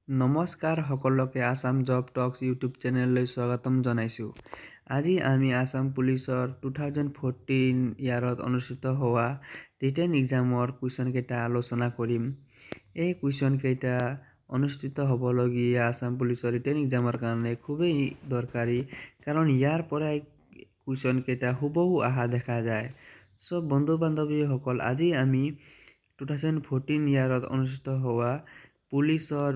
নমস্কাৰ সকলোকে আসাম জব টক্স ইউটিউব চেনেললৈ স্বাগতম জনাইছোঁ। আজি আমি আসাম পুলিচৰ 2014 ইয়াৰত অনুষ্ঠিত হোৱা ৰিটেন এক্সামৰ কুৱেশ্যন কেইটা আলোচনা কৰিম। এই কুৱেশ্যন কেইটা অনুষ্ঠিত হ'বলগীয়া আসাম পুলিচৰ ৰিটেন এক্সামৰ কাৰণে খুবেই দৰকাৰী, কাৰণ ইয়াৰ পৰাই কুৱেশ্যন কেইটা হুবহু অহা দেখা যায়। চ' বন্ধু বান্ধৱীসকল, আজি আমি 2014 ইয়াৰত অনুষ্ঠিত হোৱা পুলিচৰ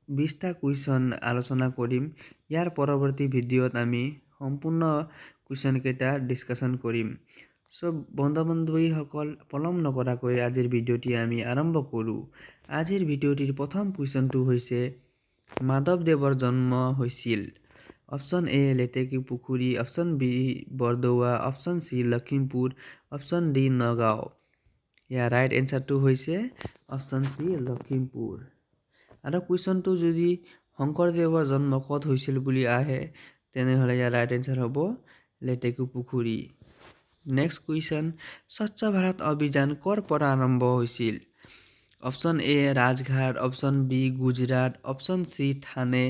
20টা কুৱেশ্যন আলোচনা কৰিম। ইয়াৰ পৰৱৰ্তী ভিডিঅ'ত আমি সম্পূৰ্ণ কুৱেশ্যন কেইটা ডিছকাশ্যন কৰিম। চ' বন্ধু বান্ধৱীসকল, পলম নকৰাকৈ আজিৰ ভিডিঅ'টি আমি আৰম্ভ কৰোঁ। আজিৰ ভিডিঅ'টিৰ প্ৰথম কুৱেশ্যনটো হৈছে, মাধৱদেৱৰ জন্ম হৈছিল। Option A Leteku Pukhuri, option B Bordowa, option C Lakhimpur, option D Nagaon. ইয়াৰ ৰাইট এনচাৰটো হৈছে অপশ্যন চি লখিমপুৰ। আৰু কুৱেশ্যনটো যদি শংকৰদেৱৰ জন্ম ক'ত হৈছিল বুলি আহে, তেনেহ'লে ইয়াৰ ৰাইট এনচাৰ হ'ব লেটেকু পুখুৰী। নেক্সট কুৱেশ্যন, স্বচ্ছ ভাৰত অভিযান ক'ৰ পৰা আৰম্ভ হৈছিল? Option A Rajghat, option B Gujarat, option C Thane,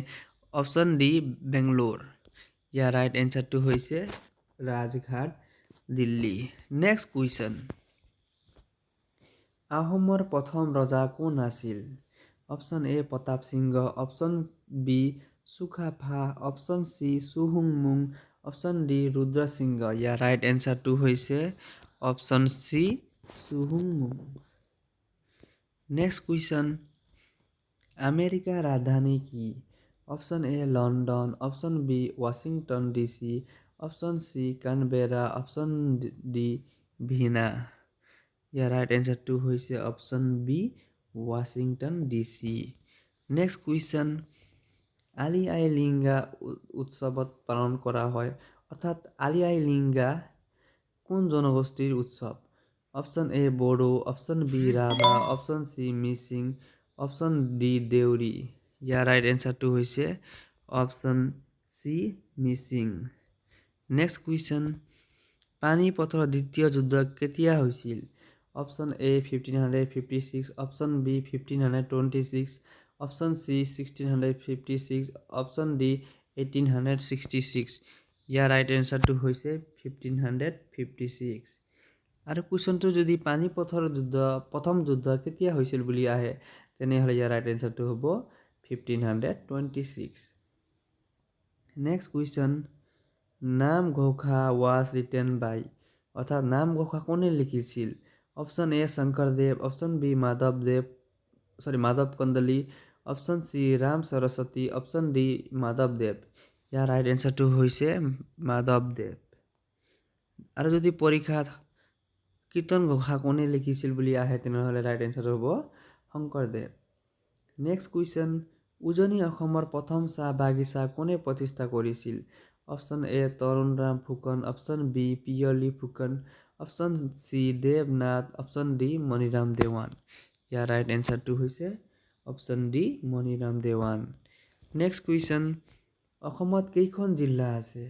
option D Bangalore. ইয়াৰ ৰাইট এনচাৰটো হৈছে ৰাজঘাট, দিল্লী। নেক্সট কুৱেশ্যন, আহোমৰ প্ৰথম ৰজা কোন আছিল? Option A Pratap Singha, option B Sukaphaa, option C চুহুংমুং, অপশ্যন ডি ৰুদ্ৰ সিংহ। ইয়াৰ ৰাইট এনচাৰটো হৈছে অপশ্যন চি চুহুংমুং। নেক্সট কুৱেশ্যন, আমেৰিকাৰ ৰাজধানী কি? Option A London, option B Washington DC, option C Canberra, option D Vienna. ইয়াৰ ৰাইট এনচাৰটো হৈছে option B Washington DC. Next question, Ali Aye Ligang উৎসৱত পালন কৰা হয়, অৰ্থাৎ আলি আই লিংগা কোন জনগোষ্ঠীৰ উৎসৱ? Option A Bodo, option B Rabha, option C Mising, option D Deori. ইয়াৰ ৰাইট এনচাৰটো হৈছে option C Mising. Next question, পানিপথৰ দ্বিতীয় যুদ্ধ কেতিয়া হৈছিল? Option A 1556, option B 1526, option C 1656, option D 1866। ইয়াৰ ৰাইট এনচাৰটো হৈছে 1556। আৰু কুৱেশ্যনটো যদি পানিপথৰ প্ৰথম যুদ্ধ কেতিয়া হৈছিল বুলি আহে, তেনেহ'লে ইয়াৰ ৰাইট এনচাৰটো হ'ব 1526। Next question, Namghosa was written by, অৰ্থাৎ নামঘোষা কোনে লিখিছিল? Option A Shankardev, option B Madhav Kandali, option C Ram Saraswati, option D মাধৱদেৱ। ইয়াৰ ৰাইট এনচাৰটো হৈছে মাধৱদেৱ। আৰু যদি পৰীক্ষাত কীৰ্তন ঘোষা কোনে লিখিছিল বুলি আহে, তেনেহ'লে ৰাইট এনচাৰ হ'ব শংকৰদেৱ। নেক্সট কুৱেশ্যন, উজনি অসমৰ প্ৰথম চাহ বাগিচা কোনে প্ৰতিষ্ঠা কৰিছিল? Option A Tarunram Phukan, option B Piyoli Phukan, option C Devnath, option D Maniram Dewan. ইয়াৰ ৰাইট এনচাৰটো হৈছে option D Maniram Dewan. Next question, অসমত কেইখন জিলা আছে?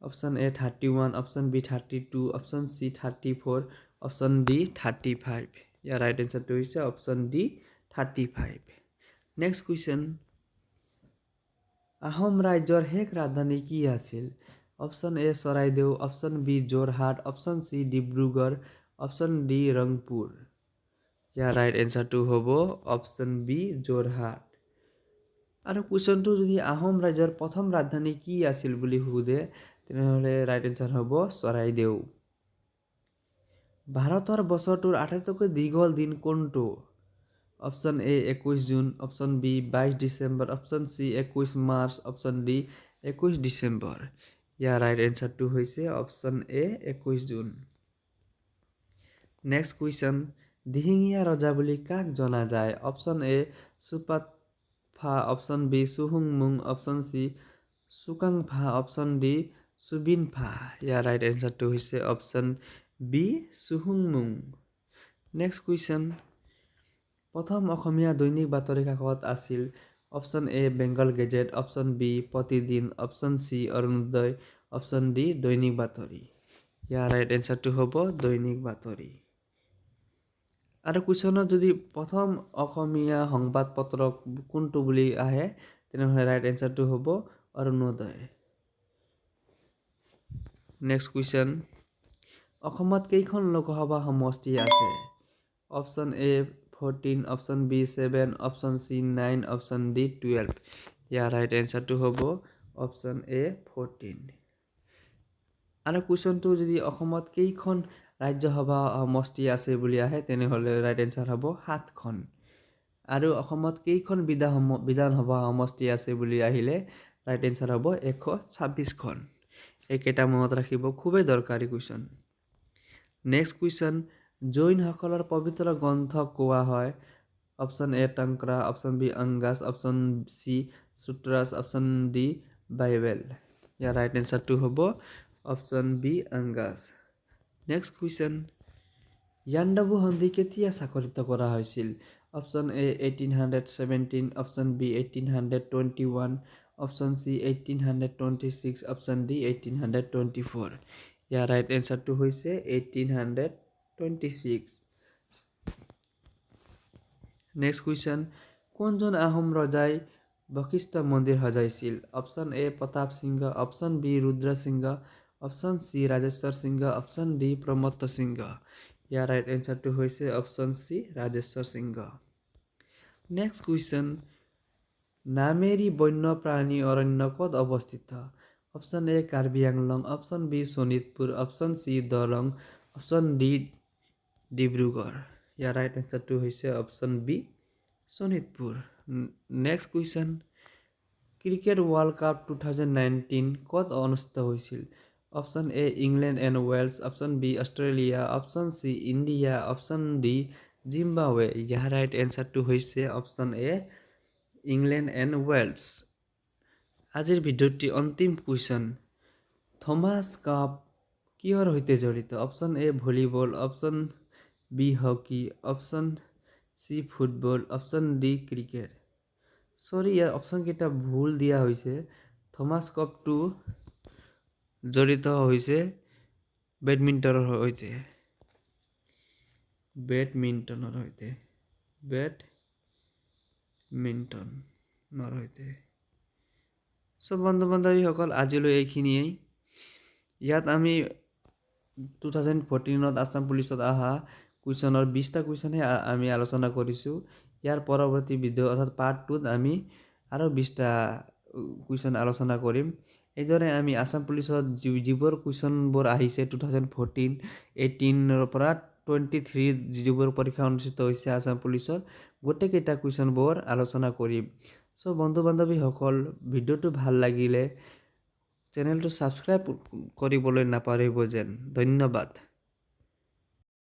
Option A 31, option B 32, option C 34, option D 35। ইয়াৰ ৰাইট এনচাৰটো হৈছে option D 35। Next question, Ahom ৰাজ্যৰ শেষ ৰাজধানী কি আছিল? Option A Charaideo, option B Jorhat, option C Dibrugarh, option D Rangpur. Year right এনচাৰটো হ'ব অপশ্যন বি যোৰহাট। আৰু কুৱেশ্যনটো যদি আহোম ৰাজ্যৰ প্ৰথম ৰাজধানী কি আছিল বুলি সোধে, তেনেহ'লে ৰাইট এনচাৰ হ'ব চৰাইদেউ। ভাৰতৰ বছৰটোৰ আটাইতকৈ দীঘল দিন কোনটো? Option A 21 June, option B 22 December, option C 21 March, option D 21 December. ইয়াৰ ৰাইট এনচাৰটো হৈছে option A 21 June. Next question, দিহিঙীয়া ৰজা বুলি কাক জনা যায়? Option A Sukapha, option B চুহুংমুং, option C Sukaphaa, option D Subinpha. ইয়াৰ ৰাইট এনচাৰটো হৈছে অপশ্যন বি চুহুংমুং। নেক্সট কুৱেশ্যন, প্ৰথম অসমীয়া দৈনিক বাতৰি কাকত আছিল? Option A Bengal gazette, option B Pratidin, option C Orunodoi, option D Dainik Batori. Year right এনচাৰটো হ'ব দৈনিক বাতৰি। আৰু কুৱেশ্যনত যদি প্ৰথম অসমীয়া সংবাদ পত্ৰ কোনটো বুলি আহে তেনেহ'লে ৰাইট এনচাৰটো হ'ব অৰুণোদয়। নেক্সট কুৱেশ্যন, অসমত কেইখন লোকসভা সমষ্টি আছে? Option A 14, option B 7, option C 9, option D 12। ইয়াৰ ৰাইট এনচাৰটো হ'ব অপশ্যন এ 14। আৰু কুৱেশ্যনটো যদি অসমত কেইখন ৰাজ্যসভা সমষ্টি আছে বুলি আহে তেনেহ'লে ৰাইট এনচাৰ হ'ব 7খন। আৰু অসমত কেইখন বিধানসভা সমষ্টি আছে বুলি আহিলে ৰাইট এনচাৰ হ'ব 126খন। এইকেইটা মনত ৰাখিব, খুবেই দৰকাৰী কুৱেশ্যন। নেক্সট কুৱেশ্যন, জৈনসকলৰ পবিত্ৰ গ্ৰন্থক কোৱা হয়? অপশ্যন এ টংকৰা, option B Angas, option C Sutras, option D Bible. ইয়াৰ ৰাইট এনচাৰটো হ'ব option B Angas. Next question, Yandabo সন্ধি কেতিয়া স্বাক্ষৰিত কৰা হৈছিল? Option A 1817, option B 1821, option C 1826, option D 1824। ইয়াৰ ৰাইট এনচাৰটো হৈছে 1826। নেক্সট কুৱেশ্যন, কোনজন আহোম ৰজাই বশিষ্ঠ মন্দিৰ সজাইছিল? Option A Pratap Singha, option B Rudra Singha, option C Rajeswar Singha, option D প্ৰমত্ত সিংহ। ইয়াৰ ৰাইট এনচাৰটো হৈছে option C Rajeswar Singha. Next question, Nameri বন্যপ্ৰাণী অৰণ্য ক'ত অৱস্থিত? Option A Karbi Anglong, option B Sonitpur, option C Darrang, option D Dibrugarh. ইয়াৰ ৰাইট এনচাৰটো হৈছে option B Sonitpur. Next question, cricket world cup 2019 ক'ত অনুষ্ঠিত হৈছিল? Option A England and Wales, option B Australia, option C India, option D Zimbabwe. ইয়াৰ ৰাইট এনচাৰটো হৈছে option A England and Wales. আজিৰ ভিডিঅ'টি অন্তিম কুৱেশ্যন, থমাছ কাপ কিহৰ সৈতে জড়িত? Option A volleyball, option B hockey, option C football, option D cricket. Sorry, ইয়াৰ অপশ্যনকেইটা ভুল দিয়া হৈছে। থমাছ কাপটো জড়িত হৈছে বেডমিণ্টনৰ সৈতে। সব বন্ধু বান্ধৱীসকল, আজিলৈ এইখিনিয়েই। ইয়াত আমি 2014 আছাম পুলিচত অহা কুৱেশ্যনৰ 20টা কুৱেশ্যনহে আমি আলোচনা কৰিছোঁ। ইয়াৰ পৰৱৰ্তী ভিডিঅ' অৰ্থাৎ পাৰ্ট 2ত আমি আৰু 20টা কুৱেশ্যন আলোচনা কৰিম। এইদৰে আমি আছাম পুলিচত যিবোৰ কুৱেশ্যনবোৰ আহিছে 2014-18ৰ পৰা 23 যিবোৰ পৰীক্ষা অনুষ্ঠিত হৈছে আছাম পুলিচৰ, গোটেইকেইটা কুৱেশ্যনবোৰ আলোচনা কৰিম। চ' বন্ধু বান্ধৱীসকল, ভিডিঅ'টো ভাল লাগিলে চেনেলটো ছাবস্ক্ৰাইব কৰিবলৈ নাপাহৰিব যেন। ধন্যবাদ।